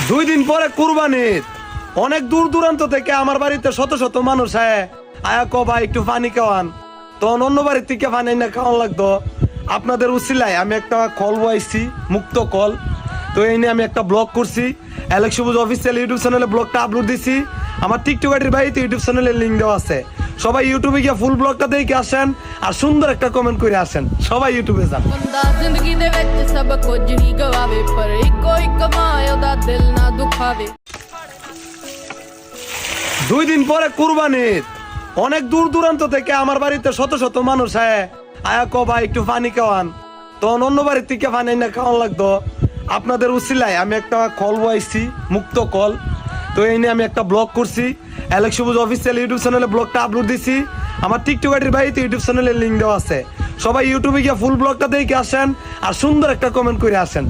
দুই দিন পরে কুরবানির অনেক দূর দূরান্ত থেকে আমার বাড়িতে শত শত মানুষ আয়া কো ভাই একটু পানি খাওয়ান। তখন অন্য বাড়ির থেকে পানি না খাওয়ান লাগতো। আপনাদের উসিলায় আমি একটা কল বয়াইছি, মুক্ত কল। তো এই নিয়ে আমি একটা ব্লগ করছি, অ্যালেক্স সবুজ অফিসিয়াল ইউটিউব চ্যানেলে ব্লগটা আপলোড দিছি। আমার টিকটক আইডির বাড়িতে ইউটিউব চ্যানেলের লিঙ্ক দেওয়া আছে। সবাই ইউটিউবে গিয়ে ফুল ব্লগটা দেখে আসেন আর সুন্দর একটা কমেন্ট করে আসেন। সবাই ইউটিউবে যান। ਬੰਦਾ ਜ਼ਿੰਦਗੀ ਦੇ ਵਿੱਚ ਸਭ ਕੁਝ ਹੀ ਗਵਾਵੇ ਪਰ ਇੱਕੋ ਇੱਕ ਮਾਂ ਉਹਦਾ ਦਿਲ ਨਾ ਦੁਖਾਵੇ। দুই দিন পরে কুরবানির অনেক দূর দূরান্ত থেকে আমার বাড়িতে শত শত মানুষ আয়া কো ভাই একটু পানি খাওয়ান। তখন অন্য বাড়ির থেকে পানি না খাওয়ান লাগতো। আপনাদের উসিলায় আমি একটা কল বয়াইছি, মুক্ত কল। তো এই নিয়ে আমি একটা ব্লগ করছি, অ্যালেক্স সবুজ অফিসিয়াল ইউটিউব চ্যানেলে ব্লগটা আপলোড দিছি। আমার টিকটক আইডির বাড়িতে ইউটিউব চ্যানেলের লিঙ্ক দেওয়া আছে। সবাই ইউটিউবে গিয়ে ফুল ব্লগটা দেখে আসেন আর সুন্দর একটা কমেন্ট করে আসেন।